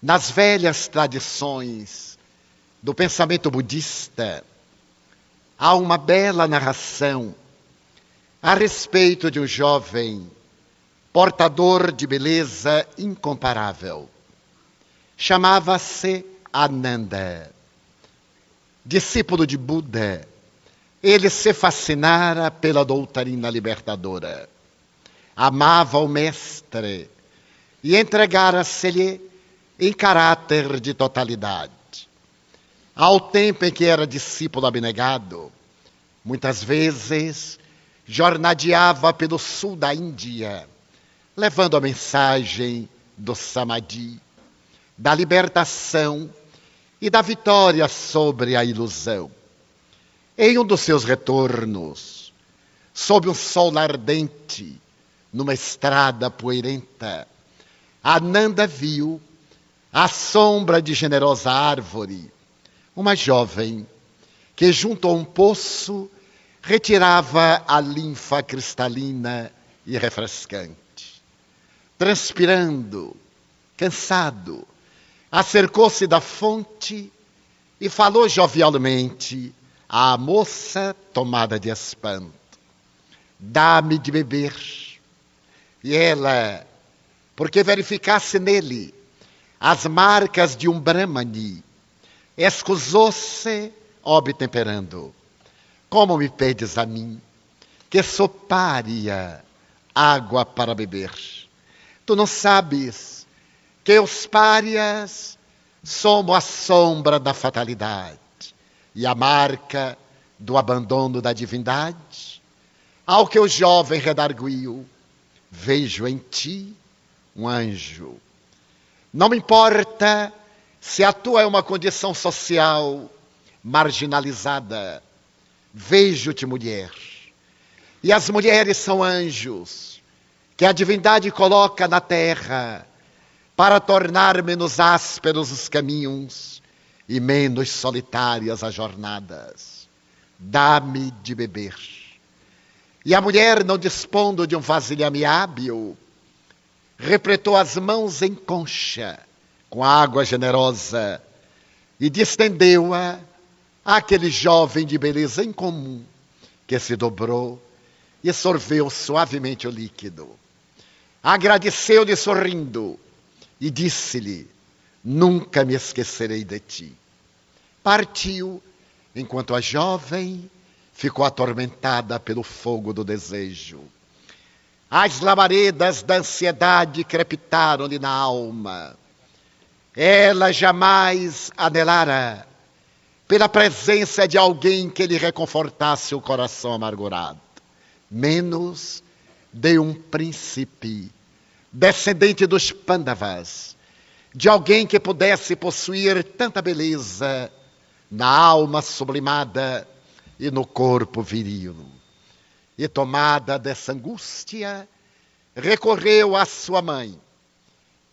Nas velhas tradições do pensamento budista, há uma bela narração a respeito de um jovem portador de beleza incomparável. Chamava-se Ananda. Discípulo de Buda, ele se fascinara pela doutrina libertadora. Amava o mestre e entregara-se-lhe em caráter de totalidade. Ao tempo em que era discípulo abnegado, muitas vezes jornadeava pelo sul da Índia, levando a mensagem do Samadhi, da libertação e da vitória sobre a ilusão. Em um dos seus retornos, sob um sol ardente, numa estrada poeirenta, Ananda viu, à sombra de generosa árvore, uma jovem que junto a um poço retirava a linfa cristalina e refrescante. Transpirando, cansado, acercou-se da fonte e falou jovialmente à moça tomada de espanto. Dá-me de beber. E ela, porque verificasse nele as marcas de um Brahmani, escusou-se obtemperando. Como me pedes a mim, que sou pária, água para beber? Tu não sabes que os párias somos a sombra da fatalidade e a marca do abandono da divindade? Ao que o jovem redarguiu, vejo em ti um anjo. Não me importa se a tua é uma condição social marginalizada. Vejo-te mulher. E as mulheres são anjos que a divindade coloca na terra para tornar menos ásperos os caminhos e menos solitárias as jornadas. Dá-me de beber. E a mulher, não dispondo de um vasilhame hábil, repretou as mãos em concha com água generosa e distendeu-a àquele jovem de beleza incomum que se dobrou e sorveu suavemente o líquido. Agradeceu-lhe sorrindo e disse-lhe: nunca me esquecerei de ti. Partiu, enquanto a jovem ficou atormentada pelo fogo do desejo. As labaredas da ansiedade crepitaram-lhe na alma. Ela jamais anelara pela presença de alguém que lhe reconfortasse o coração amargurado. Menos de um príncipe, descendente dos Pandavas, de alguém que pudesse possuir tanta beleza na alma sublimada e no corpo viril. E tomada dessa angústia, recorreu à sua mãe,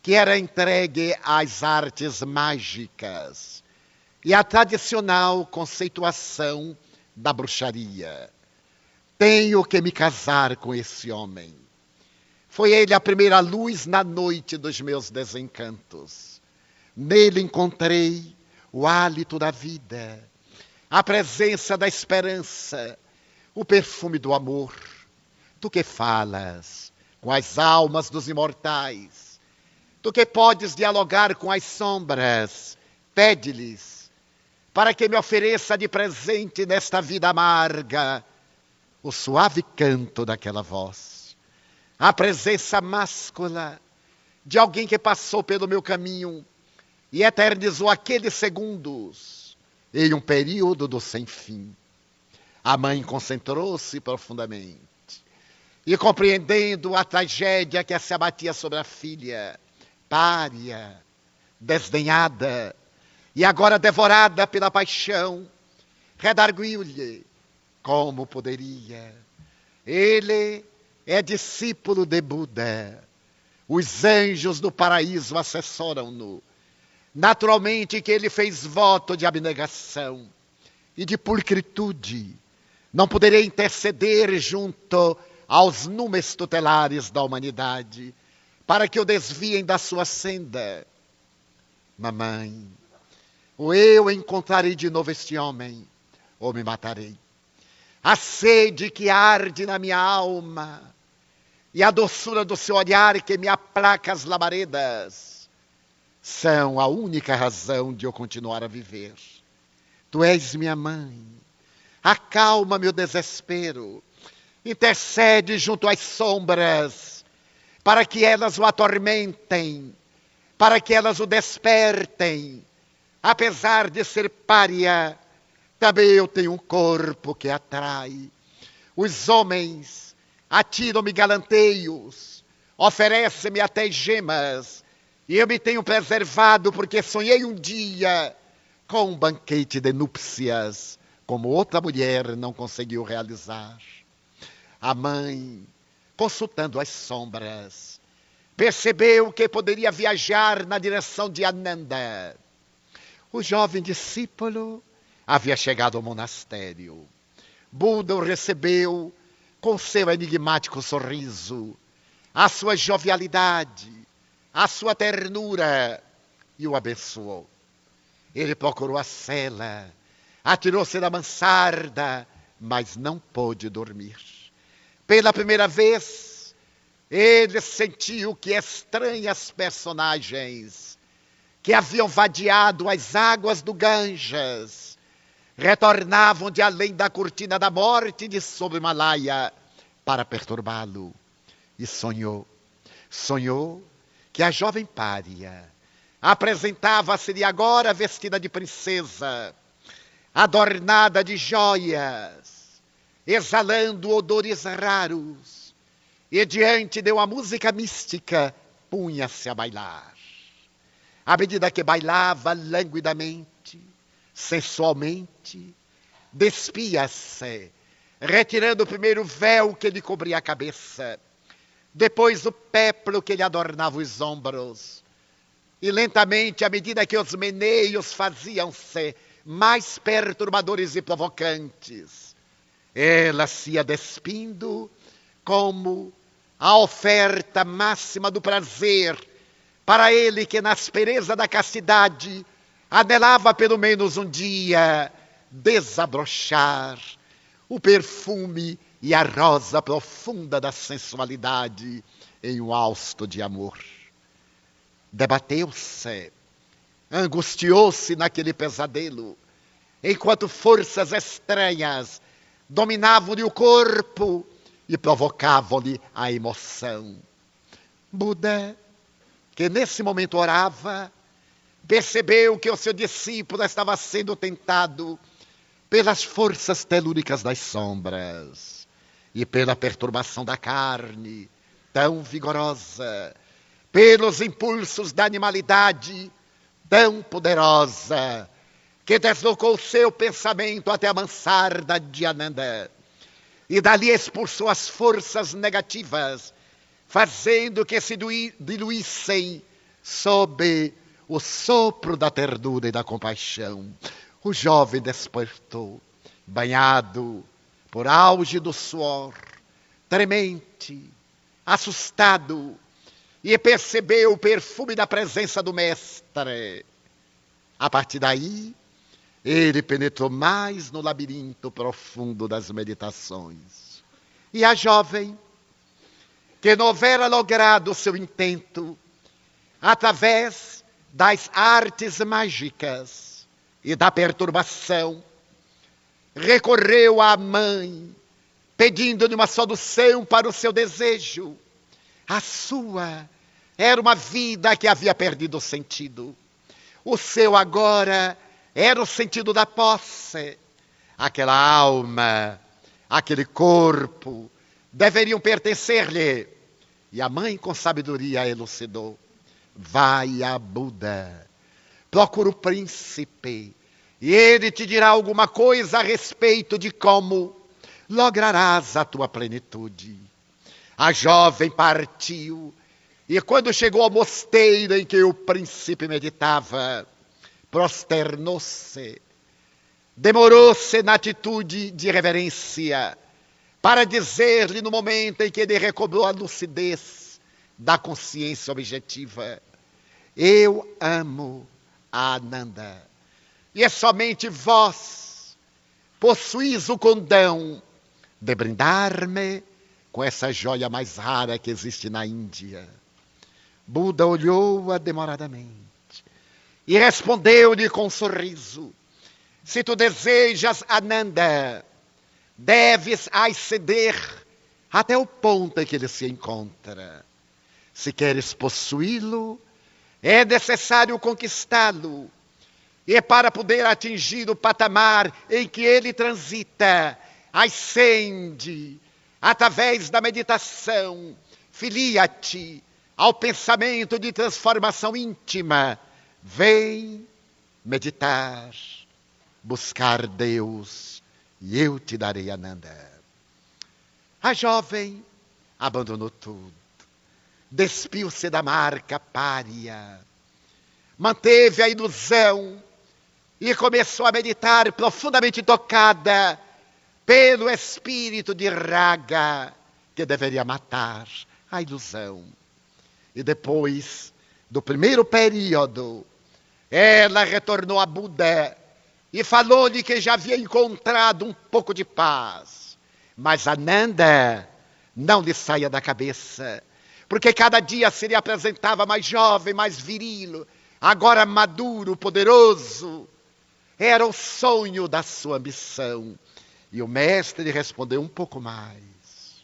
que era entregue às artes mágicas e à tradicional conceituação da bruxaria. Tenho que me casar com esse homem. Foi ele a primeira luz na noite dos meus desencantos. Nele encontrei o hálito da vida, a presença da esperança, o perfume do amor. Tu que falas com as almas dos imortais, tu que podes dialogar com as sombras, pede-lhes para que me ofereça de presente nesta vida amarga o suave canto daquela voz, a presença máscula de alguém que passou pelo meu caminho e eternizou aqueles segundos em um período do sem-fim. A mãe concentrou-se profundamente e, compreendendo a tragédia que se abatia sobre a filha, pária, desdenhada e agora devorada pela paixão, redarguiu-lhe: como poderia? Ele é discípulo de Buda. Os anjos do paraíso assessoram-no. Naturalmente que ele fez voto de abnegação e de pulcritude. Não poderia interceder junto aos númenes tutelares da humanidade para que o desviem da sua senda. Mamãe, ou eu encontrarei de novo este homem, ou me matarei. A sede que arde na minha alma e a doçura do seu olhar que me aplaca as labaredas são a única razão de eu continuar a viver. Tu és minha mãe, acalma meu desespero, intercede junto às sombras, para que elas o atormentem, para que elas o despertem. Apesar de ser pária, também eu tenho um corpo que atrai. Os homens atiram-me galanteios, oferecem-me até gemas, e eu me tenho preservado porque sonhei um dia com um banquete de núpcias, como outra mulher não conseguiu realizar. A mãe, consultando as sombras, percebeu que poderia viajar na direção de Ananda. O jovem discípulo havia chegado ao monastério. Buda o recebeu com seu enigmático sorriso, a sua jovialidade, a sua ternura, e o abençoou. Ele procurou a cela, atirou-se da mansarda, mas não pôde dormir. Pela primeira vez, ele sentiu que estranhas personagens que haviam vadiado as águas do Ganges retornavam de além da cortina da morte de sob o Himalaia para perturbá-lo. E sonhou que a jovem pária apresentava-se-lhe agora vestida de princesa, adornada de joias, exalando odores raros, e diante de uma música mística punha-se a bailar. À medida que bailava languidamente, sensualmente, despia-se, retirando primeiro o véu que lhe cobria a cabeça, depois o péplo que lhe adornava os ombros, e lentamente, à medida que os meneios faziam-se mais perturbadores e provocantes, ela se ia despindo como a oferta máxima do prazer para ele que na aspereza da castidade anelava pelo menos um dia desabrochar o perfume e a rosa profunda da sensualidade em um hausto de amor. Debateu-se, angustiou-se naquele pesadelo, enquanto forças estranhas dominavam-lhe o corpo e provocavam-lhe a emoção. Buda, que nesse momento orava, percebeu que o seu discípulo estava sendo tentado pelas forças telúricas das sombras e pela perturbação da carne, tão vigorosa, pelos impulsos da animalidade, tão poderosa, que deslocou seu pensamento até a mansarda de Ananda, e dali expulsou as forças negativas, fazendo que se diluíssem sob o sopro da ternura e da compaixão. O jovem despertou, banhado por auge do suor, tremente, assustado, e percebeu o perfume da presença do mestre. A partir daí, ele penetrou mais no labirinto profundo das meditações. E a jovem, que não houvera logrado o seu intento, através das artes mágicas e da perturbação, recorreu à mãe, pedindo-lhe uma solução para o seu desejo. A sua era uma vida que havia perdido o sentido. O seu agora era o sentido da posse. Aquela alma, aquele corpo, deveriam pertencer-lhe. E a mãe com sabedoria elucidou. Vai a Buda, procura o príncipe, e ele te dirá alguma coisa a respeito de como lograrás a tua plenitude. A jovem partiu, e quando chegou ao mosteiro em que o príncipe meditava, prosternou-se, demorou-se na atitude de reverência, para dizer-lhe no momento em que ele recobrou a lucidez da consciência objetiva: eu amo a Ananda. E é somente vós possuís o condão de brindar-me com essa joia mais rara que existe na Índia. Buda olhou-a demoradamente e respondeu-lhe com um sorriso: se tu desejas, Ananda, deves ascender até o ponto em que ele se encontra. Se queres possuí-lo, é necessário conquistá-lo. E para poder atingir o patamar em que ele transita, ascende através da meditação, filia-te ao pensamento de transformação íntima. Vem meditar, buscar Deus, e eu te darei Ananda. A jovem abandonou tudo, despiu-se da marca pária, manteve a ilusão e começou a meditar profundamente tocada pelo espírito de Raga, que deveria matar a ilusão. E depois do primeiro período, ela retornou a Buda e falou-lhe que já havia encontrado um pouco de paz. Mas Ananda não lhe saía da cabeça, porque cada dia se lhe apresentava mais jovem, mais viril, agora maduro, poderoso. Era o sonho da sua ambição. E o mestre lhe respondeu: um pouco mais,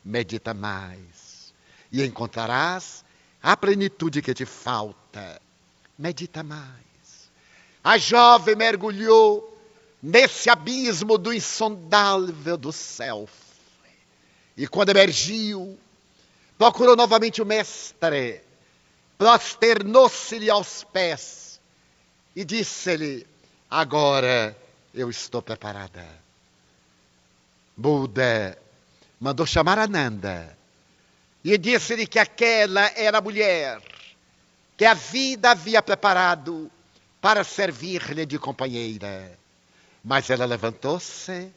medita mais, e encontrarás a plenitude que te falta. Medita mais. A jovem mergulhou nesse abismo do insondável do self. E quando emergiu, procurou novamente o mestre, prosternou-se-lhe aos pés e disse-lhe: agora eu estou preparada. Buda mandou chamar Ananda e disse-lhe que aquela era a mulher que a vida havia preparado para servir-lhe de companheira. Mas ela levantou-se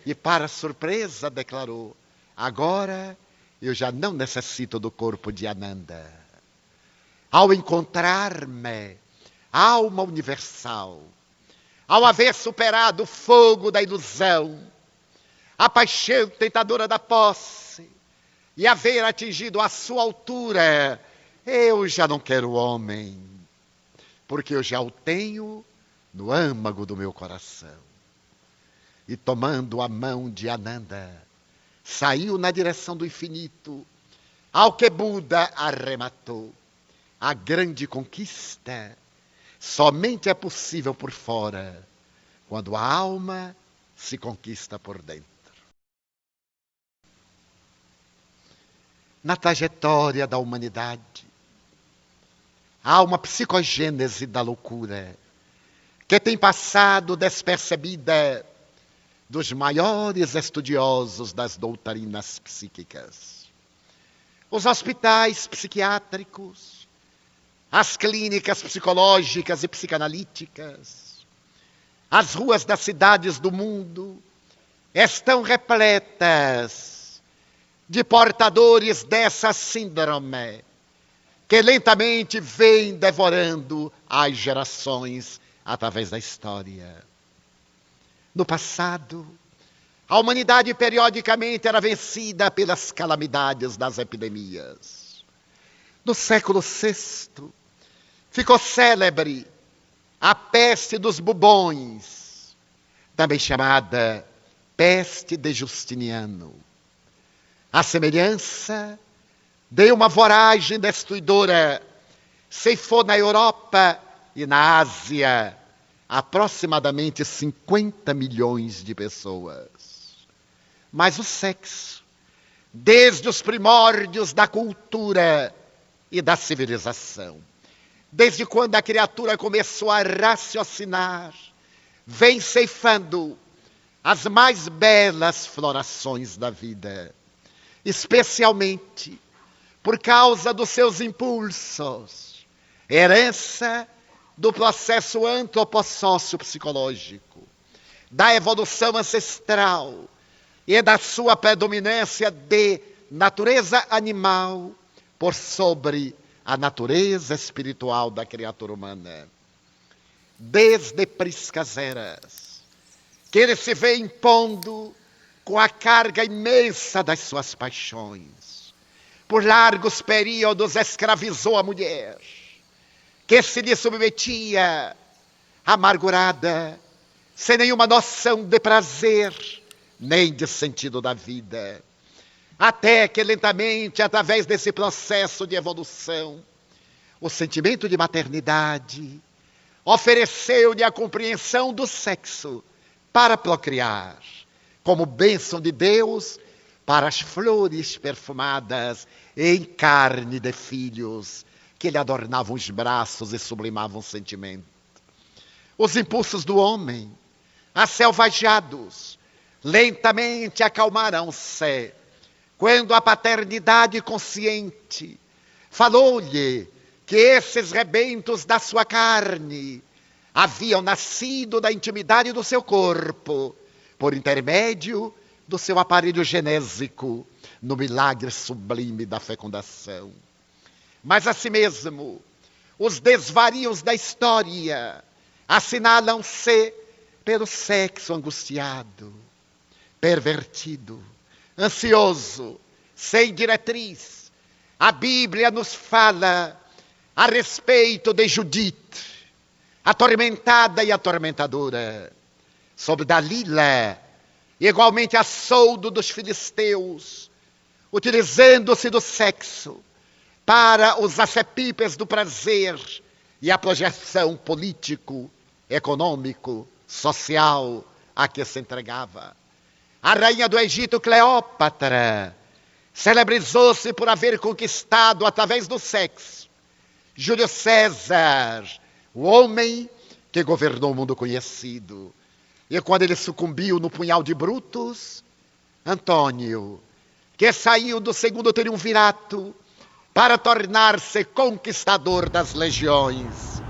e, para surpresa, declarou: agora eu já não necessito do corpo de Ananda. Ao encontrar-me, alma universal, ao haver superado o fogo da ilusão, a paixão tentadora da posse, e haver atingido a sua altura, eu já não quero homem, porque eu já o tenho no âmago do meu coração. E tomando a mão de Ananda, saiu na direção do infinito, ao que Buda arrematou: a grande conquista somente é possível por fora, quando a alma se conquista por dentro. Na trajetória da humanidade, há uma psicogênese da loucura que tem passado despercebida dos maiores estudiosos das doutrinas psíquicas. Os hospitais psiquiátricos, as clínicas psicológicas e psicanalíticas, as ruas das cidades do mundo estão repletas de portadores dessa síndrome, que lentamente vem devorando as gerações através da história. No passado, a humanidade periodicamente era vencida pelas calamidades das epidemias. No século VI, ficou célebre a peste dos bubões, também chamada peste de Justiniano. A semelhança de uma voragem destruidora ceifou na Europa e na Ásia aproximadamente 50 milhões de pessoas. Mas o sexo, desde os primórdios da cultura e da civilização, desde quando a criatura começou a raciocinar, vem ceifando as mais belas florações da vida, especialmente por causa dos seus impulsos, herança do processo antropossócio-psicológico, da evolução ancestral e da sua predominância de natureza animal por sobre a natureza espiritual da criatura humana. desde priscas eras, que ele se vê impondo com a carga imensa das suas paixões. Por largos períodos escravizou a mulher, que se lhe submetia, amargurada, sem nenhuma noção de prazer, nem de sentido da vida. Até que lentamente, através desse processo de evolução, o sentimento de maternidade ofereceu-lhe a compreensão do sexo para procriar, como bênção de Deus para as flores perfumadas em carne de filhos que lhe adornavam os braços e sublimavam o sentimento. Os impulsos do homem, asselvajados, lentamente acalmarão-se quando a paternidade consciente falou-lhe que esses rebentos da sua carne haviam nascido da intimidade do seu corpo, por intermédio do seu aparelho genésico, no milagre sublime da fecundação. Mas assim mesmo, os desvarios da história assinalam-se pelo sexo angustiado, pervertido, ansioso, sem diretriz. A Bíblia nos fala a respeito de Judite, atormentada e atormentadora, sobre Dalila, igualmente a soldo dos filisteus, utilizando-se do sexo para os acepipes do prazer e a projeção político, econômico, social a que se entregava. A rainha do Egito, Cleópatra, celebrizou-se por haver conquistado através do sexo Júlio César, o homem que governou o mundo conhecido. E quando ele sucumbiu no punhal de Brutus, Antônio, que saiu do segundo triunvirato para tornar-se conquistador das legiões,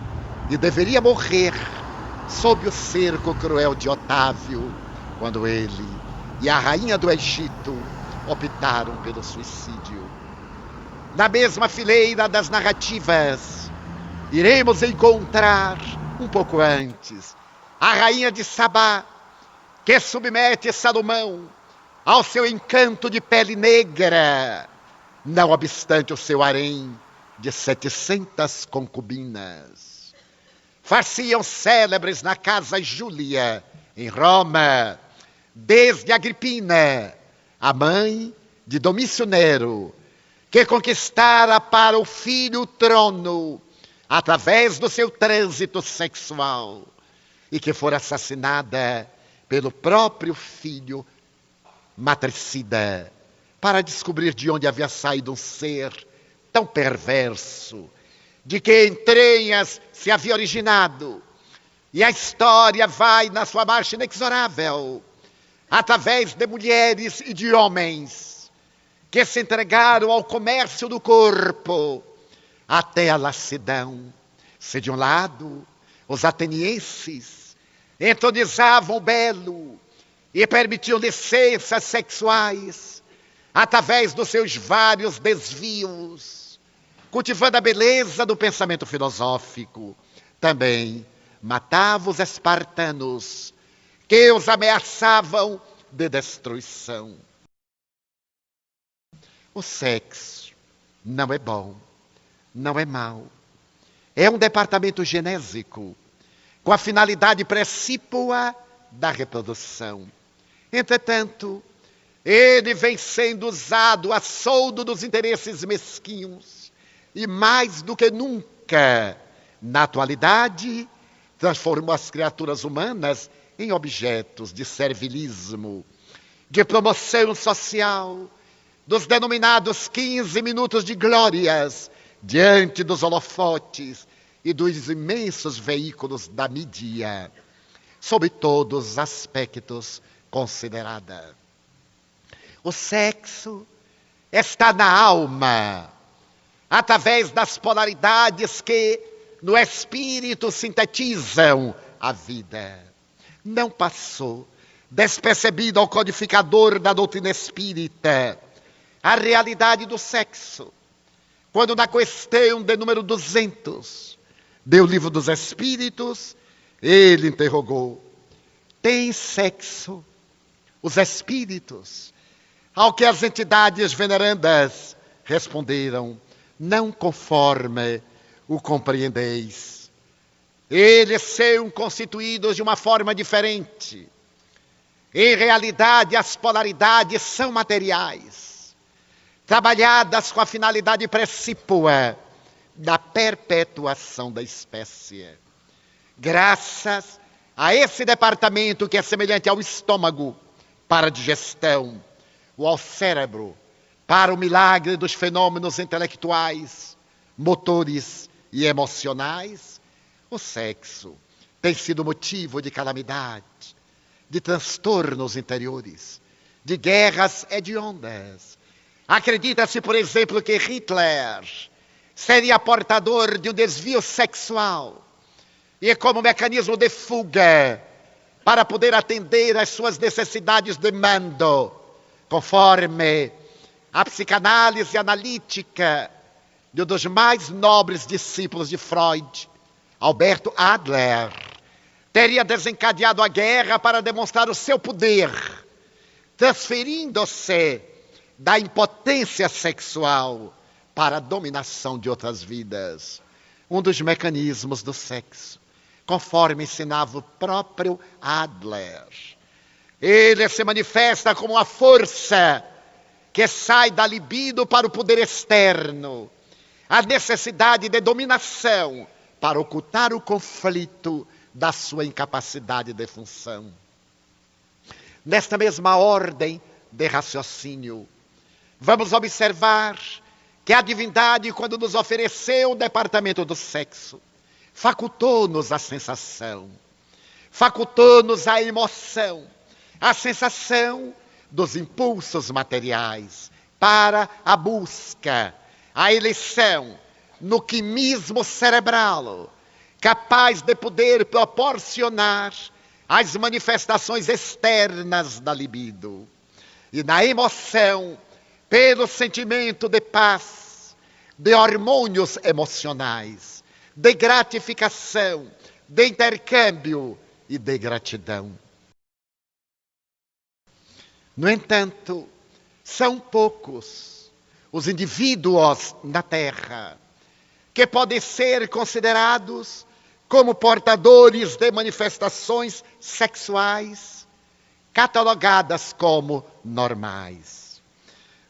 e deveria morrer sob o cerco cruel de Otávio, quando ele e a rainha do Egito optaram pelo suicídio. Na mesma fileira das narrativas, iremos encontrar, um pouco antes, a rainha de Sabá, que submete Salomão ao seu encanto de pele negra, não obstante o seu harém de 700 concubinas. Far-se-iam célebres na casa Júlia, em Roma, desde Agripina, a mãe de Domício Nero, que conquistara para o filho o trono através do seu trânsito sexual e que fora assassinada pelo próprio filho matricida, para descobrir de onde havia saído um ser tão perverso, de que entranhas se havia originado. E a história vai na sua marcha inexorável, através de mulheres e de homens que se entregaram ao comércio do corpo até a lassidão. Se de um lado os atenienses entronizavam o belo e permitiam licenças sexuais através dos seus vários desvios, cultivando a beleza do pensamento filosófico, também matavam os espartanos, que os ameaçavam de destruição. O sexo não é bom, não é mau. É um departamento genésico, com a finalidade precípua da reprodução. Entretanto, ele vem sendo usado a soldo dos interesses mesquinhos e, mais do que nunca, na atualidade, transformou as criaturas humanas em objetos de servilismo, de promoção social, dos denominados 15 minutos de glórias diante dos holofotes e dos imensos veículos da mídia, sob todos os aspectos considerada. O sexo está na alma, através das polaridades que no espírito sintetizam a vida. Não passou despercebido ao codificador da doutrina espírita a realidade do sexo, quando na questão de número 200 do Livro dos Espíritos Ele interrogou: tem sexo os espíritos? Ao que as entidades venerandas responderam: não conforme o compreendeis. Eles são constituídos de uma forma diferente. Em realidade, as polaridades são materiais, trabalhadas com a finalidade precípua da perpetuação da espécie. Graças a esse departamento que é semelhante ao estômago para a digestão, ou ao cérebro para o milagre dos fenômenos intelectuais, motores e emocionais, o sexo tem sido motivo de calamidade, de transtornos interiores, de guerras hediondas. Acredita-se, por exemplo, que Hitler seria portador de um desvio sexual e, como mecanismo de fuga, para poder atender às suas necessidades de mando, conforme a psicanálise analítica de um dos mais nobres discípulos de Freud, Alberto Adler, teria desencadeado a guerra para demonstrar o seu poder, transferindo-se da impotência sexual para a dominação de outras vidas. Um dos mecanismos do sexo, conforme ensinava o próprio Adler. Ele se manifesta como uma força que sai da libido para o poder externo, a necessidade de dominação para ocultar o conflito da sua incapacidade de função. Nesta mesma ordem de raciocínio, vamos observar que a divindade, quando nos ofereceu o departamento do sexo, facultou-nos a sensação, facultou-nos a emoção, a sensação dos impulsos materiais para a busca, a eleição no quimismo cerebral, capaz de poder proporcionar as manifestações externas da libido. E na emoção, pelo sentimento de paz, de hormônios emocionais, de gratificação, de intercâmbio e de gratidão. No entanto, são poucos os indivíduos na Terra que podem ser considerados como portadores de manifestações sexuais catalogadas como normais.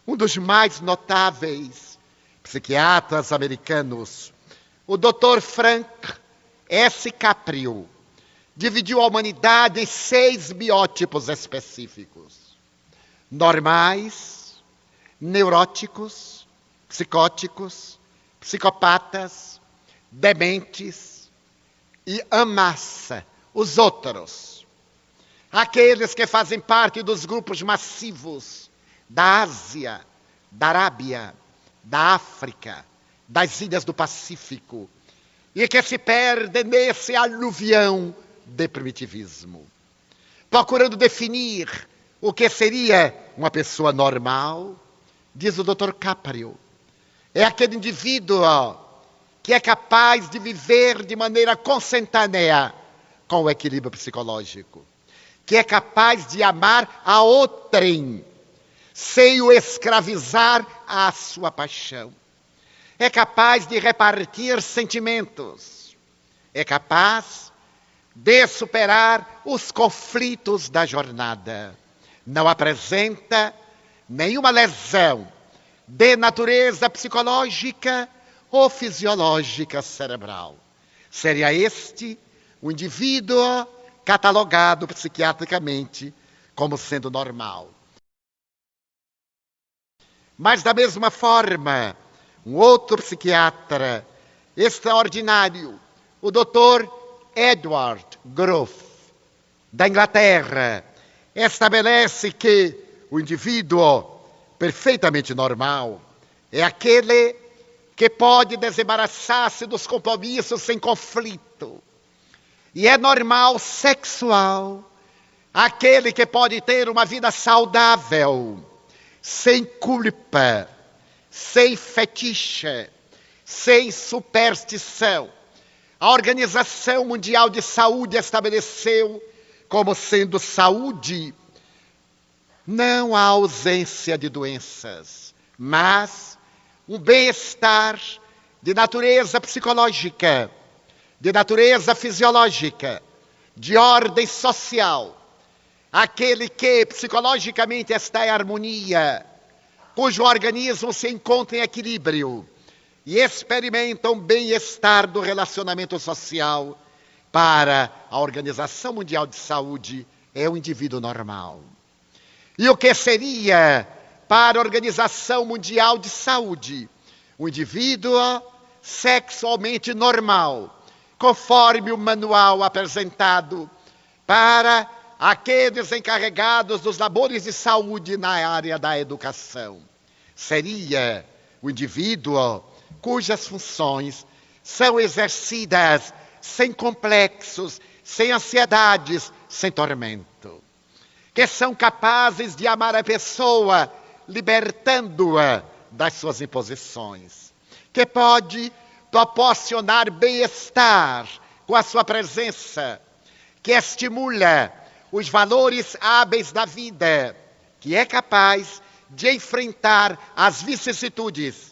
Um dos mais notáveis psiquiatras americanos, o Dr. Frank S. Caprio, dividiu a humanidade em 6 biótipos específicos: normais, neuróticos, psicóticos, psicopatas, dementes e en masse, os outros. Aqueles que fazem parte dos grupos massivos da Ásia, da Arábia, da África, das ilhas do Pacífico, e que se perdem nesse aluvião de primitivismo, procurando definir o que seria uma pessoa normal. Diz o Dr. Caprio, é aquele indivíduo que é capaz de viver de maneira consentânea com o equilíbrio psicológico, que é capaz de amar a outrem, sem o escravizar à sua paixão. É capaz de repartir sentimentos, é capaz de superar os conflitos da jornada. Não apresenta nenhuma lesão de natureza psicológica ou fisiológica cerebral. Seria este o indivíduo catalogado psiquiatricamente como sendo normal. Mas da mesma forma, um outro psiquiatra extraordinário, o Dr. Edward Groff, da Inglaterra, estabelece que o indivíduo perfeitamente normal é aquele que pode desembaraçar-se dos compromissos sem conflito. E é normal sexual aquele que pode ter uma vida saudável, sem culpa, sem fetiche, sem superstição. A Organização Mundial de Saúde estabeleceu como sendo saúde não a ausência de doenças, mas um bem-estar de natureza psicológica, de natureza fisiológica, de ordem social. Aquele que psicologicamente está em harmonia, cujo organismo se encontra em equilíbrio e experimenta um bem-estar do relacionamento social, para a Organização Mundial de Saúde, é o indivíduo normal. E o que seria para a Organização Mundial de Saúde? O indivíduo sexualmente normal, conforme o manual apresentado para aqueles encarregados dos labores de saúde na área da educação. Seria o indivíduo cujas funções são exercidas sem complexos, sem ansiedades, sem tormento. Que são capazes de amar a pessoa, libertando-a das suas imposições. Que pode proporcionar bem-estar com a sua presença. Que estimula os valores hábeis da vida. Que é capaz de enfrentar as vicissitudes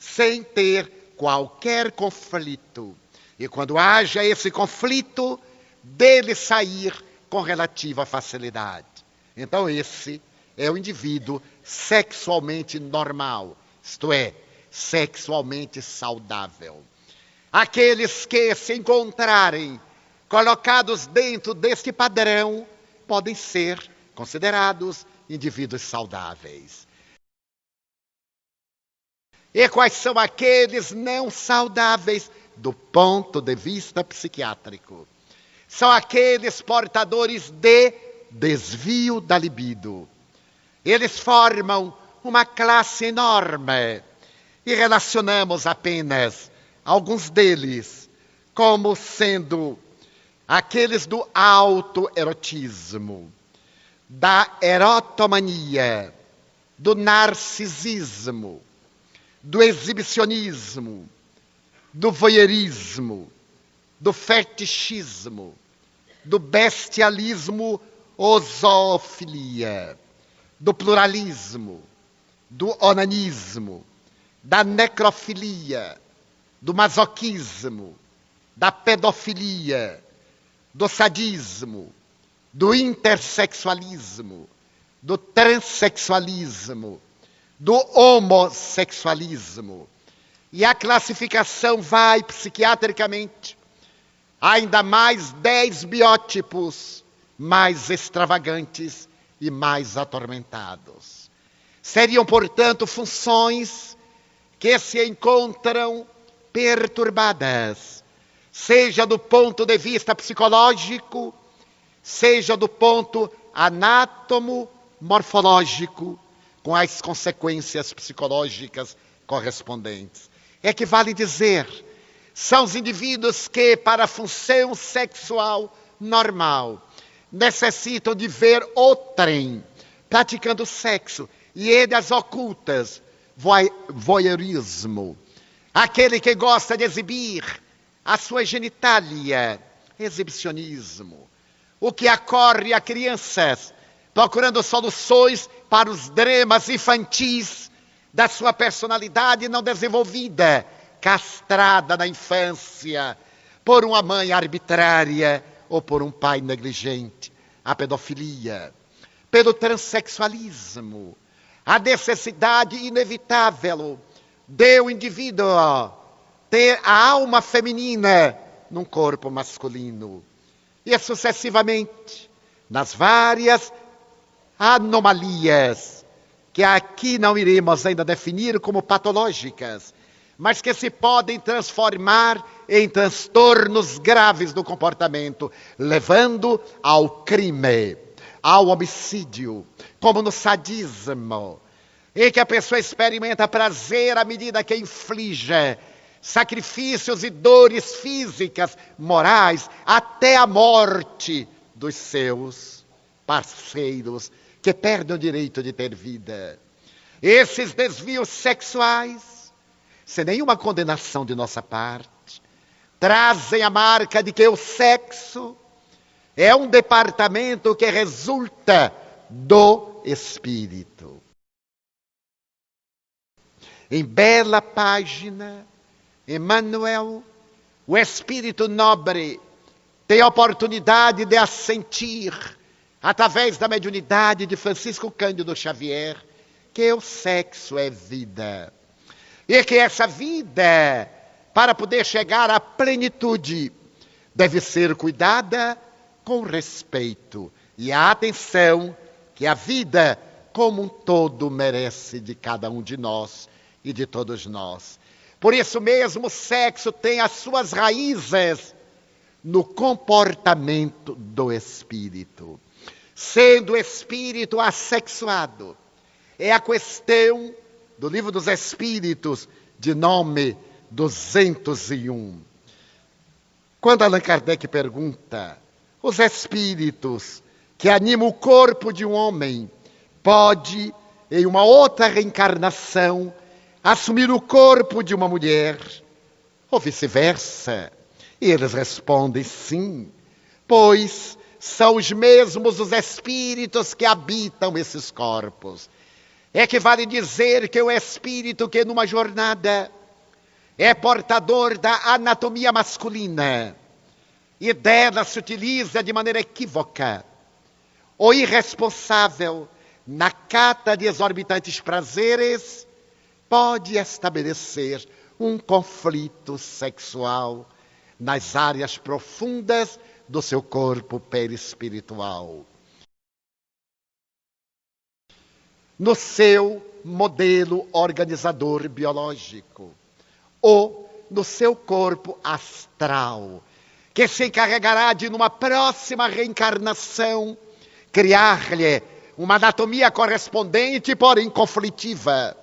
sem ter qualquer conflito. E quando haja esse conflito, dele sair com relativa facilidade. Então esse é o indivíduo sexualmente normal, isto é, sexualmente saudável. Aqueles que se encontrarem colocados dentro deste padrão podem ser considerados indivíduos saudáveis. E quais são aqueles não saudáveis do ponto de vista psiquiátrico? São aqueles portadores de desvio da libido. Eles formam uma classe enorme e relacionamos apenas alguns deles como sendo aqueles do autoerotismo, da erotomania, do narcisismo, do exibicionismo, do voyeurismo, do fetichismo, do bestialismo ou zoofilia, do pluralismo, do onanismo, da necrofilia, do masoquismo, da pedofilia, do sadismo, do intersexualismo, do transexualismo, do homossexualismo. E a classificação vai psiquiatricamente ainda mais 10 biótipos mais extravagantes e mais atormentados. Seriam, portanto, funções que se encontram perturbadas, seja do ponto de vista psicológico, seja do ponto anatomo-morfológico, com as consequências psicológicas correspondentes. É que vale dizer, são os indivíduos que, para a função sexual normal, necessitam de ver outrem praticando sexo, e ele as ocultas, voyeurismo. Aquele que gosta de exibir a sua genitália, exibicionismo. O que ocorre a crianças procurando soluções para os dramas infantis da sua personalidade não desenvolvida, castrada na infância por uma mãe arbitrária ou por um pai negligente. A pedofilia, pelo transexualismo, a necessidade inevitável de o indivíduo ter a alma feminina num corpo masculino. E sucessivamente, nas várias anomalias, que aqui não iremos ainda definir como patológicas, mas que se podem transformar em transtornos graves do comportamento, levando ao crime, ao homicídio, como no sadismo, em que a pessoa experimenta prazer à medida que inflige sacrifícios e dores físicas, morais, até a morte dos seus parceiros, que perdem o direito de ter vida. Esses desvios sexuais, sem nenhuma condenação de nossa parte, trazem a marca de que o sexo é um departamento que resulta do espírito. Em bela página, Emmanuel, o espírito nobre, tem a oportunidade de assentir, através da mediunidade de Francisco Cândido Xavier, que o sexo é vida. E que essa vida, para poder chegar à plenitude, deve ser cuidada com respeito e a atenção que a vida como um todo merece de cada um de nós e de todos nós. Por isso mesmo o sexo tem as suas raízes no comportamento do espírito. Sendo o espírito assexuado, é a questão do Livro dos Espíritos, de nome 201. Quando Allan Kardec pergunta, os espíritos que animam o corpo de um homem pode, em uma outra reencarnação, assumir o corpo de uma mulher, ou vice-versa? E eles respondem sim, pois são os mesmos os espíritos que habitam esses corpos. É que vale dizer que o espírito que numa jornada é portador da anatomia masculina e dela se utiliza de maneira equívoca ou irresponsável na cata de exorbitantes prazeres, pode estabelecer um conflito sexual nas áreas profundas do seu corpo perispiritual. No seu modelo organizador biológico, ou no seu corpo astral, que se encarregará de, numa próxima reencarnação, criar-lhe uma anatomia correspondente, porém conflitiva,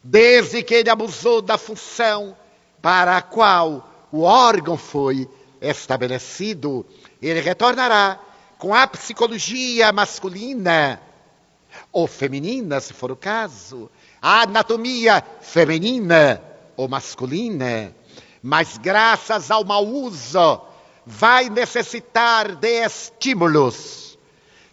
desde que ele abusou da função para a qual o órgão foi estabelecido, ele retornará com a psicologia masculina, ou feminina, se for o caso, a anatomia feminina ou masculina, mas graças ao mau uso, vai necessitar de estímulos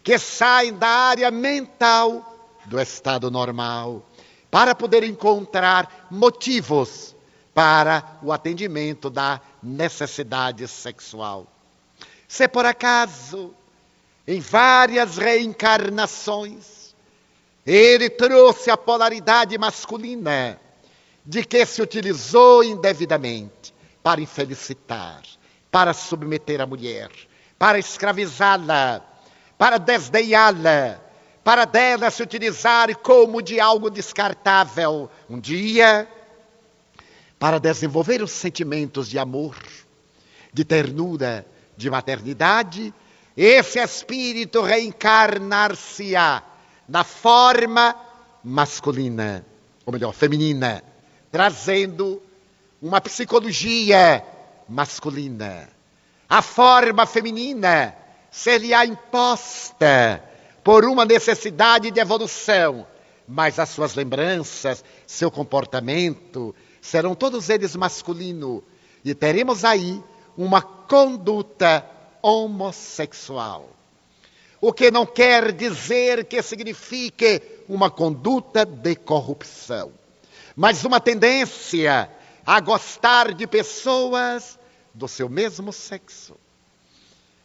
que saem da área mental do estado normal, para poder encontrar motivos para o atendimento da necessidade sexual. Se por acaso, em várias reencarnações, ele trouxe a polaridade masculina, de que se utilizou indevidamente para infelicitar, para submeter a mulher, para escravizá-la, para desdenhá-la, para dela se utilizar como de algo descartável. Um dia, para desenvolver os sentimentos de amor, de ternura, de maternidade, esse espírito reencarnar-se-á na forma masculina, ou melhor, feminina, trazendo uma psicologia masculina. A forma feminina ser-lhe-á imposta por uma necessidade de evolução, mas as suas lembranças, seu comportamento, serão todos eles masculinos, e teremos aí uma conduta homossexual. O que não quer dizer que signifique uma conduta de corrupção, mas uma tendência a gostar de pessoas do seu mesmo sexo,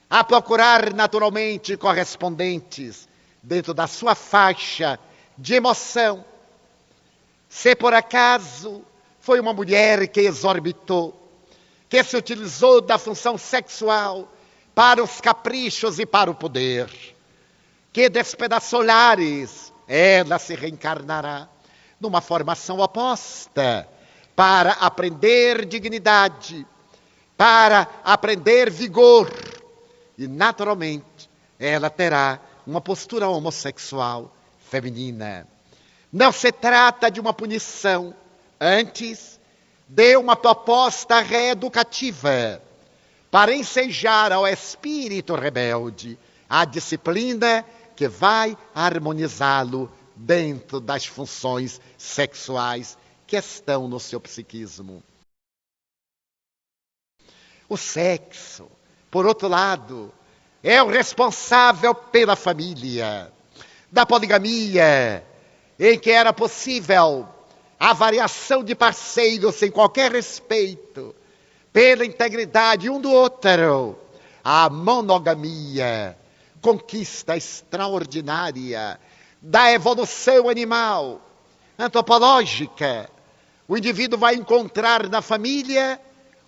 a procurar naturalmente correspondentes dentro da sua faixa de emoção. Se por acaso foi uma mulher que exorbitou, que se utilizou da função sexual para os caprichos e para o poder, que despedaçou lares, ela se reencarnará numa formação oposta, para aprender dignidade, para aprender vigor, e naturalmente ela terá uma postura homossexual feminina. Não se trata de uma punição, antes de uma proposta reeducativa, para ensejar ao espírito rebelde a disciplina que vai harmonizá-lo dentro das funções sexuais que estão no seu psiquismo. O sexo, por outro lado, é o responsável pela família, da poligamia, em que era possível a variação de parceiros sem qualquer respeito pela integridade um do outro. A monogamia, conquista extraordinária da evolução animal, antropológica. O indivíduo vai encontrar na família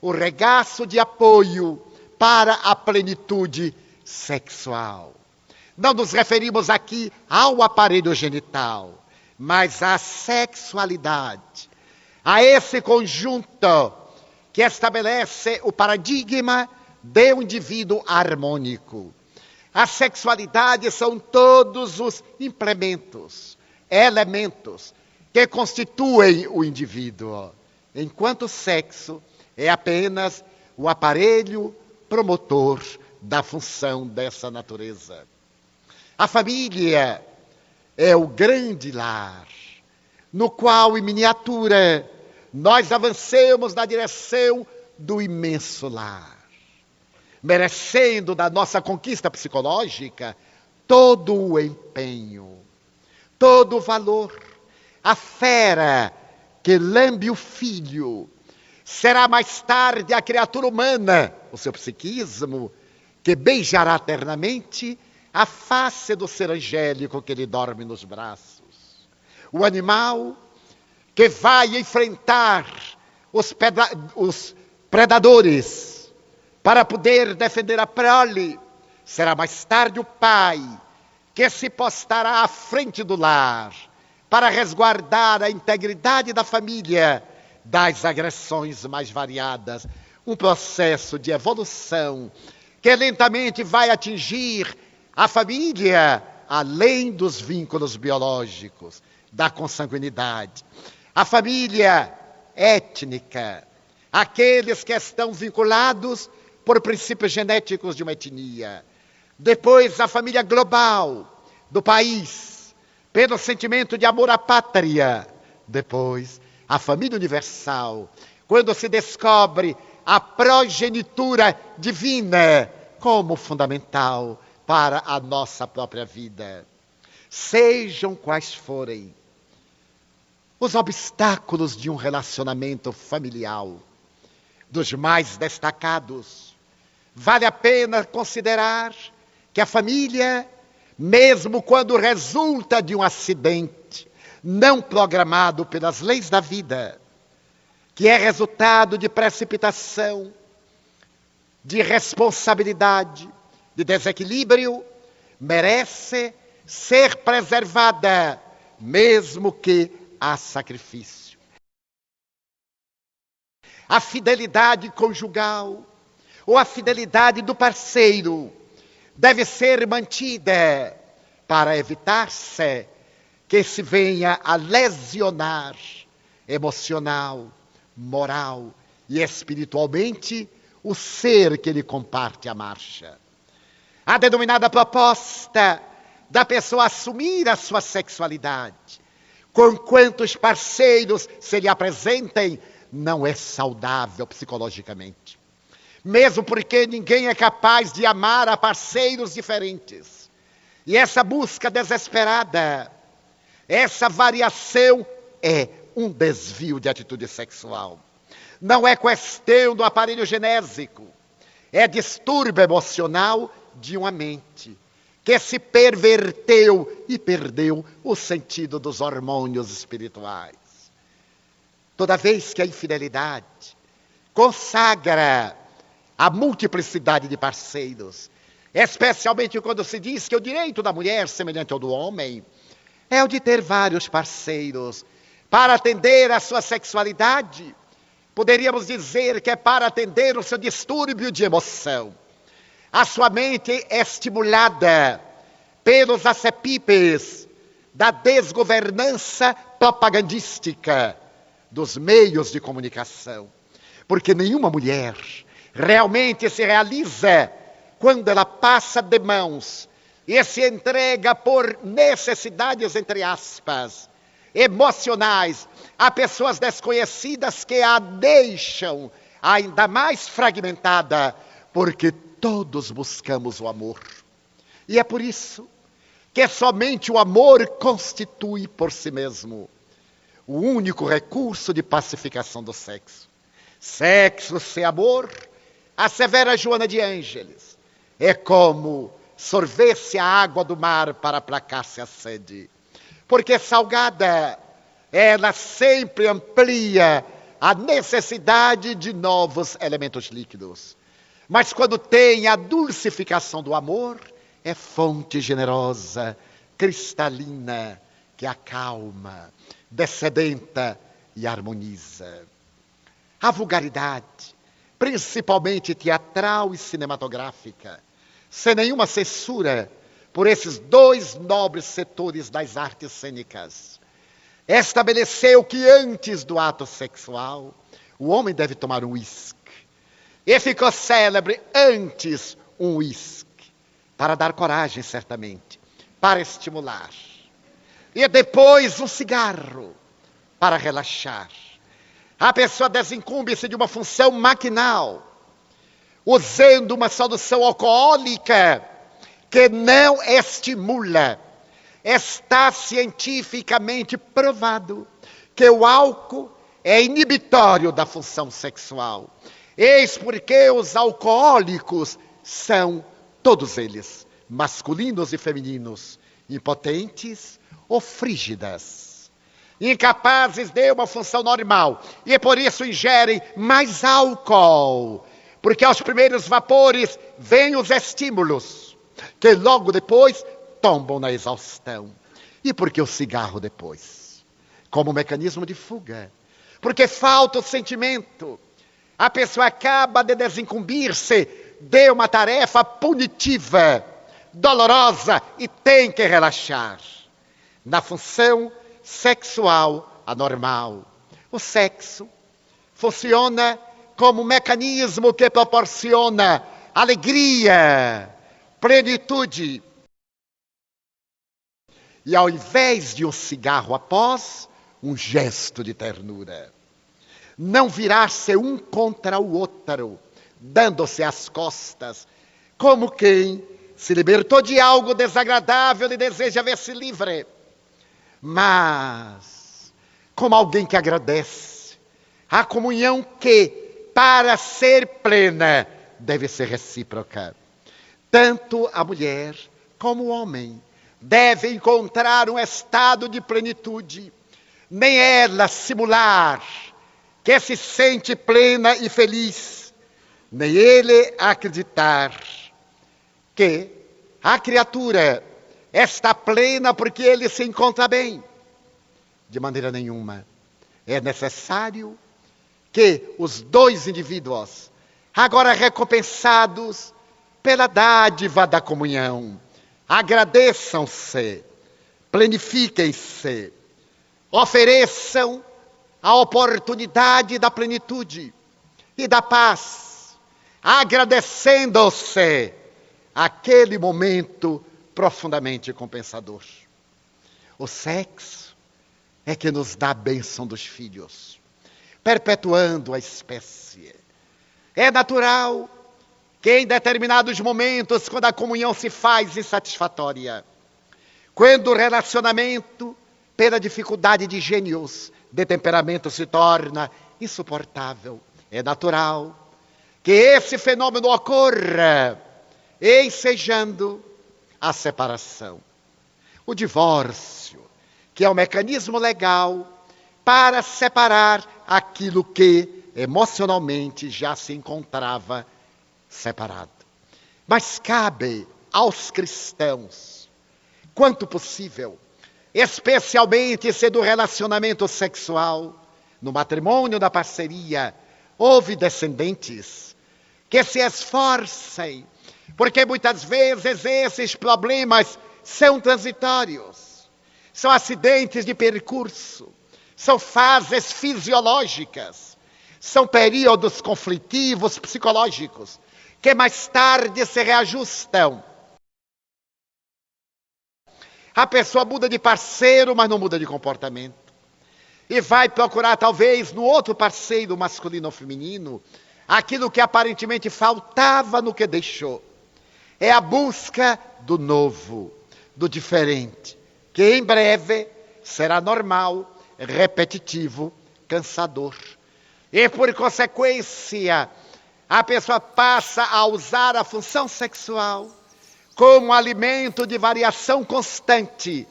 o regaço de apoio para a plenitude sexual. Não nos referimos aqui ao aparelho genital, mas à sexualidade, a esse conjunto que estabelece o paradigma de um indivíduo harmônico. A sexualidade são todos os implementos, elementos que constituem o indivíduo, enquanto o sexo é apenas o aparelho promotor da função dessa natureza. A família é o grande lar, no qual, em miniatura, nós avancemos na direção do imenso lar, merecendo da nossa conquista psicológica todo o empenho, todo o valor. A fera que lambe o filho será mais tarde a criatura humana, o seu psiquismo, que beijará eternamente a face do ser angélico que lhe dorme nos braços. O animal que vai enfrentar os predadores para poder defender a prole, será mais tarde o pai que se postará à frente do lar para resguardar a integridade da família das agressões mais variadas. Um processo de evolução que lentamente vai atingir a família além dos vínculos biológicos, da consanguinidade. A família étnica, aqueles que estão vinculados por princípios genéticos de uma etnia. Depois, a família global do país, pelo sentimento de amor à pátria. Depois, a família universal, quando se descobre a progenitura divina como fundamental para a nossa própria vida. Sejam quais forem os obstáculos de um relacionamento familiar, dos mais destacados, vale a pena considerar que a família, mesmo quando resulta de um acidente não programado pelas leis da vida, que é resultado de precipitação, de responsabilidade, de desequilíbrio, merece ser preservada, mesmo que a sacrifício. A fidelidade conjugal, ou a fidelidade do parceiro, deve ser mantida para evitar-se que se venha a lesionar emocional, moral e espiritualmente o ser que lhe comparte a marcha. A denominada proposta da pessoa assumir a sua sexualidade, com quantos parceiros se lhe apresentem, não é saudável psicologicamente. Mesmo porque ninguém é capaz de amar a parceiros diferentes. E essa busca desesperada, essa variação é um desvio de atitude sexual. Não é questão do aparelho genésico, é distúrbio emocional de uma mente que se perverteu e perdeu o sentido dos hormônios espirituais. Toda vez que a infidelidade consagra a multiplicidade de parceiros, especialmente quando se diz que o direito da mulher, semelhante ao do homem, é o de ter vários parceiros para atender a sua sexualidade. Poderíamos dizer que é para atender o seu distúrbio de emoção. A sua mente é estimulada pelos acepipes da desgovernança propagandística dos meios de comunicação. Porque nenhuma mulher realmente se realiza quando ela passa de mãos e se entrega por necessidades, entre aspas, emocionais, a pessoas desconhecidas que a deixam ainda mais fragmentada, porque todos buscamos o amor. E é por isso que somente o amor constitui por si mesmo o único recurso de pacificação do sexo. Sexo sem amor, assevera Joana de Ângeles, é como sorver-se a água do mar para aplacar-se a sede. Porque salgada, ela sempre amplia a necessidade de novos elementos líquidos. Mas quando tem a dulcificação do amor, é fonte generosa, cristalina, que acalma, descedenta e harmoniza. A vulgaridade, principalmente teatral e cinematográfica, sem nenhuma censura por esses dois nobres setores das artes cênicas, estabeleceu que antes do ato sexual, o homem deve tomar um uísque. E ficou célebre antes um uísque, para dar coragem, certamente, para estimular. E depois um cigarro, para relaxar. A pessoa desincumbe-se de uma função maquinal, usando uma solução alcoólica que não estimula. Está cientificamente provado que o álcool é inibitório da função sexual. Eis porque os alcoólicos são, todos eles, masculinos e femininos, impotentes ou frígidas, incapazes de uma função normal, e por isso ingerem mais álcool, porque aos primeiros vapores vêm os estímulos, que logo depois tombam na exaustão. E por que o cigarro depois? Como mecanismo de fuga. Porque falta o sentimento. A pessoa acaba de desincumbir-se de uma tarefa punitiva, dolorosa, e tem que relaxar. Na função sexual anormal, o sexo funciona como um mecanismo que proporciona alegria, plenitude. E ao invés de um cigarro após, um gesto de ternura. Não virar-se um contra o outro, dando-se as costas, como quem se libertou de algo desagradável e deseja ver-se livre. Mas, como alguém que agradece, a comunhão que, para ser plena, deve ser recíproca. Tanto a mulher como o homem deve encontrar um estado de plenitude. Nem ela simular que se sente plena e feliz, nem ele acreditar que a criatura está plena porque ele se encontra bem. De maneira nenhuma. É necessário que os dois indivíduos, agora recompensados pela dádiva da comunhão, agradeçam-se, planifiquem-se, ofereçam a oportunidade da plenitude e da paz, agradecendo-se aquele momento profundamente compensador. O sexo é que nos dá a bênção dos filhos, perpetuando a espécie. É natural que em determinados momentos, quando a comunhão se faz insatisfatória, quando o relacionamento, pela dificuldade de gênios, de temperamento, se torna insuportável, é natural que esse fenômeno ocorra, ensejando a separação. O divórcio, que é um mecanismo legal para separar aquilo que emocionalmente já se encontrava separado. Mas cabe aos cristãos, quanto possível, especialmente se do relacionamento sexual, no matrimônio, na parceria, houve descendentes que se esforcem, porque muitas vezes esses problemas são transitórios, são acidentes de percurso, são fases fisiológicas, são períodos conflitivos psicológicos, que mais tarde se reajustam. A pessoa muda de parceiro, mas não muda de comportamento. E vai procurar, talvez, no outro parceiro, masculino ou feminino, aquilo que aparentemente faltava no que deixou. É a busca do novo, do diferente, que em breve será normal, repetitivo, cansador. E por consequência, a pessoa passa a usar a função sexual como alimento de variação constante,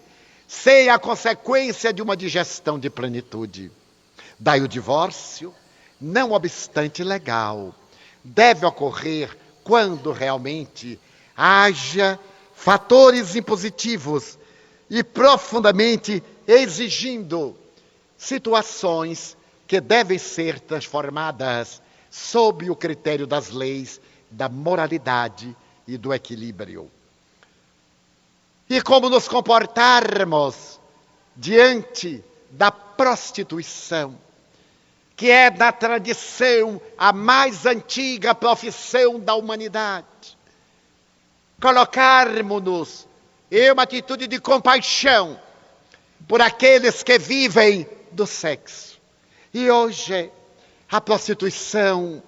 sem a consequência de uma digestão de plenitude. Daí o divórcio, não obstante legal, deve ocorrer quando realmente haja fatores impositivos e profundamente exigindo situações que devem ser transformadas sob o critério das leis, da moralidade e do equilíbrio. E como nos comportarmos diante da prostituição, que é da tradição a mais antiga profissão da humanidade. Colocarmos-nos em uma atitude de compaixão por aqueles que vivem do sexo. E hoje a prostituição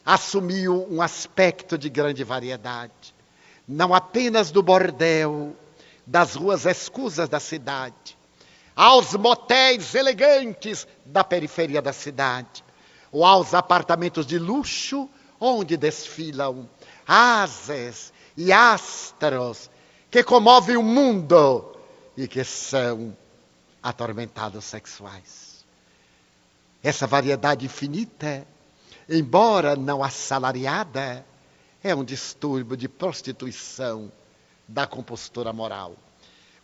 assumiu um aspecto de grande variedade. Não apenas do bordel, das ruas escusas da cidade, aos motéis elegantes da periferia da cidade, ou aos apartamentos de luxo onde desfilam ases e astros que comovem o mundo e que são atormentados sexuais. Essa variedade infinita, embora não assalariada, é um distúrbio de prostituição da compostura moral.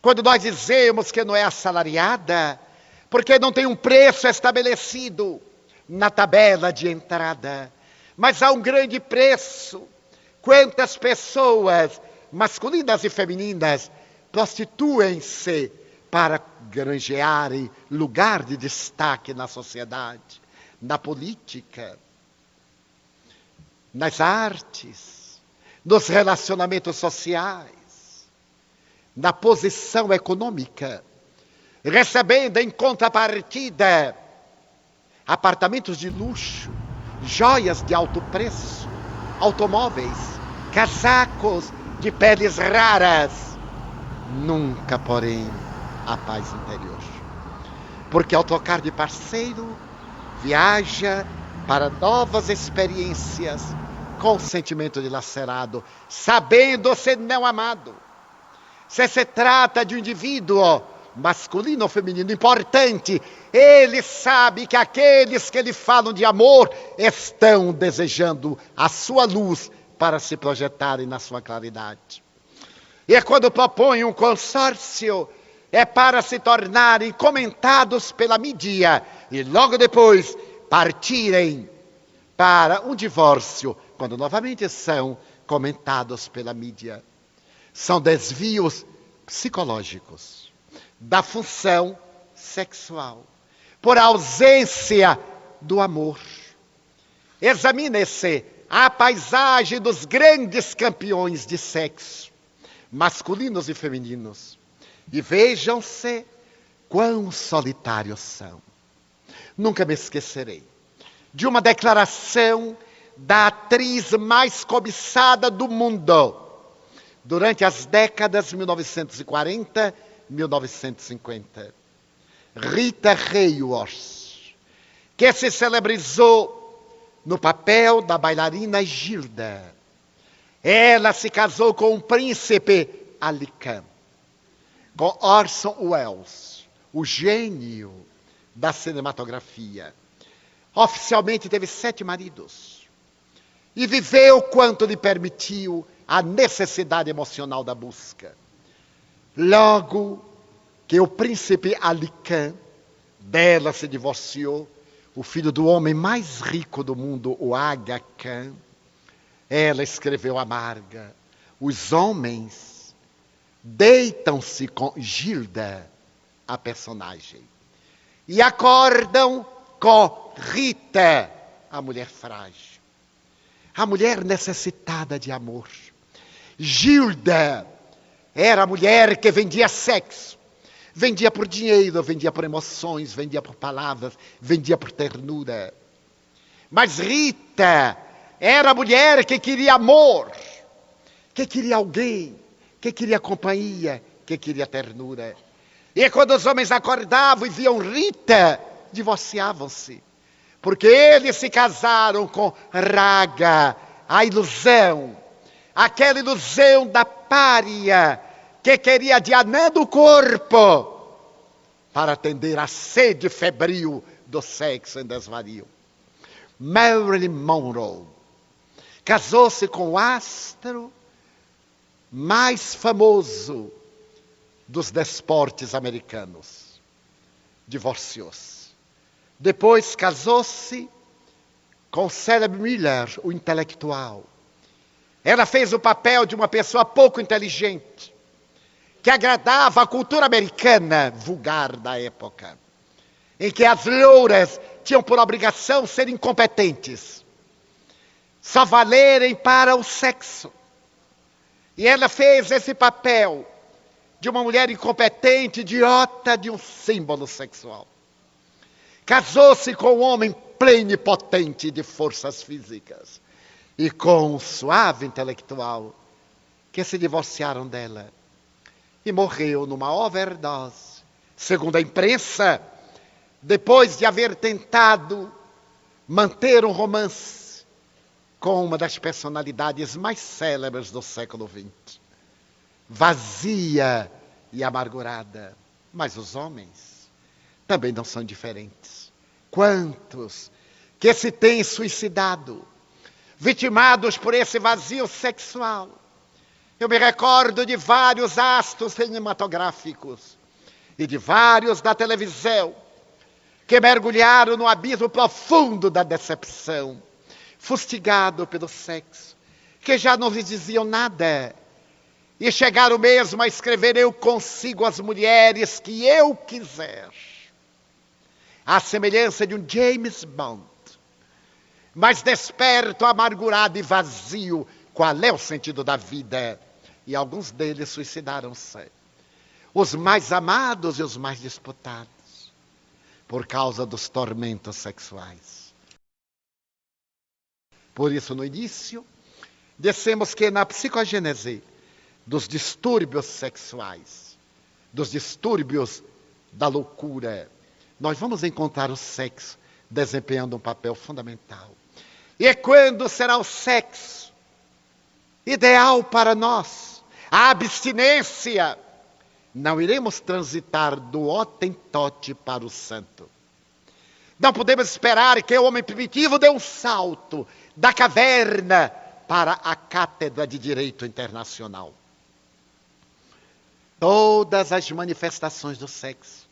Quando nós dizemos que não é assalariada, porque não tem um preço estabelecido na tabela de entrada, mas há um grande preço. Quantas pessoas, masculinas e femininas, prostituem-se para granjearem lugar de destaque na sociedade, na política, nas artes, nos relacionamentos sociais, na posição econômica, recebendo em contrapartida apartamentos de luxo, joias de alto preço, automóveis, casacos de peles raras. Nunca, porém, a paz interior. Porque ao trocar de parceiro, viaja para novas experiências com o sentimento dilacerado, sabendo-se não amado. Se trata de um indivíduo masculino ou feminino importante, ele sabe que aqueles que lhe falam de amor estão desejando a sua luz para se projetarem na sua claridade. E quando propõem um consórcio, é para se tornarem comentados pela mídia e logo depois partirem para um divórcio, quando novamente são comentados pela mídia. São desvios psicológicos da função sexual, por ausência do amor. Examine-se a paisagem dos grandes campeões de sexo, masculinos e femininos, e vejam-se quão solitários são. Nunca me esquecerei de uma declaração da atriz mais cobiçada do mundo durante as décadas 1940, 1950. Rita Hayworth, que se celebrizou no papel da bailarina Gilda. Ela se casou com o príncipe Ali Khan, com Orson Welles, o gênio da cinematografia. Oficialmente teve 7 maridos. E viveu quanto lhe permitiu a necessidade emocional da busca. Logo que o príncipe Ali Khan dela se divorciou, o filho do homem mais rico do mundo, o Aga Khan, ela escreveu amarga: os homens deitam-se com Gilda, a personagem, e acordam com Rita, a mulher frágil, a mulher necessitada de amor. Gilda era a mulher que vendia sexo, vendia por dinheiro, vendia por emoções, vendia por palavras, vendia por ternura. Mas Rita era a mulher que queria amor, que queria alguém, que queria companhia, que queria ternura. E quando os homens acordavam e viam Rita, divorciavam-se. Porque eles se casaram com Raga, a ilusão. Aquela ilusão da pária que queria de anã do corpo para atender à sede febril do sexo em desvario. Marilyn Monroe casou-se com o astro mais famoso dos desportos americanos. Divorciou-se. Depois casou-se com Celebre Miller, o intelectual. Ela fez o papel de uma pessoa pouco inteligente, que agradava a cultura americana vulgar da época, em que as louras tinham por obrigação ser incompetentes, só valerem para o sexo. E ela fez esse papel de uma mulher incompetente, idiota, de um símbolo sexual. Casou-se com um homem plenipotente de forças físicas e com um suave intelectual, que se divorciaram dela. E morreu numa overdose, segundo a imprensa, depois de haver tentado manter um romance com uma das personalidades mais célebres do século XX. Vazia e amargurada. Mas os homens também não são diferentes. Quantos que se têm suicidado, vitimados por esse vazio sexual? Eu me recordo de vários astros cinematográficos e de vários da televisão que mergulharam no abismo profundo da decepção, fustigado pelo sexo, que já não lhes diziam nada. E chegaram mesmo a escrever: eu consigo as mulheres que eu quiser. À semelhança de um James Bond. Mas desperto, amargurado e vazio, qual é o sentido da vida? E alguns deles suicidaram-se. Os mais amados e os mais disputados, por causa dos tormentos sexuais. Por isso, no início, dissemos que na psicogênese dos distúrbios sexuais, dos distúrbios da loucura, nós vamos encontrar o sexo desempenhando um papel fundamental. E quando será o sexo ideal para nós? A abstinência. Não iremos transitar do hotentote para o santo. Não podemos esperar que o homem primitivo dê um salto da caverna para a cátedra de direito internacional. Todas as manifestações do sexo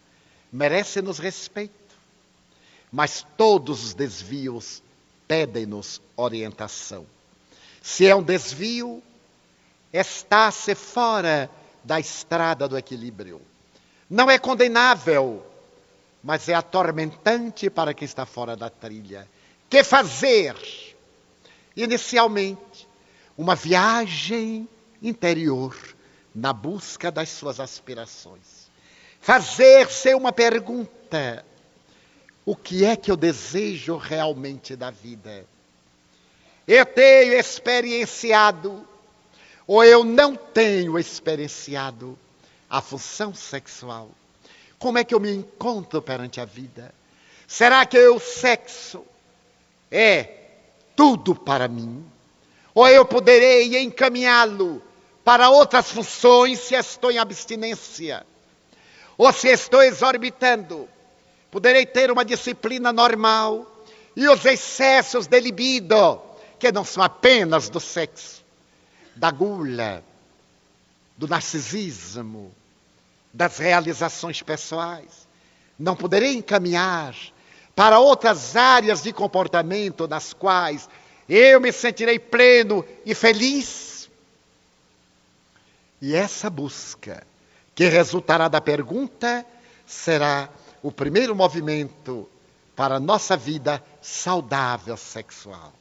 merecem-nos respeito, mas todos os desvios pedem-nos orientação. Se é um desvio, está-se fora da estrada do equilíbrio. Não é condenável, mas é atormentante para quem está fora da trilha. Que fazer? Inicialmente, uma viagem interior na busca das suas aspirações. Fazer-se uma pergunta: o que é que eu desejo realmente da vida? Eu tenho experienciado, ou eu não tenho experienciado, a função sexual? Como é que eu me encontro perante a vida? Será que o sexo é tudo para mim? Ou eu poderei encaminhá-lo para outras funções se estou em abstinência? Ou se estou exorbitando, poderei ter uma disciplina normal e os excessos de libido, que não são apenas do sexo, da gula, do narcisismo, das realizações pessoais, não poderei encaminhar para outras áreas de comportamento nas quais eu me sentirei pleno e feliz? E essa busca, que resultará da pergunta, será o primeiro movimento para a nossa vida saudável sexual.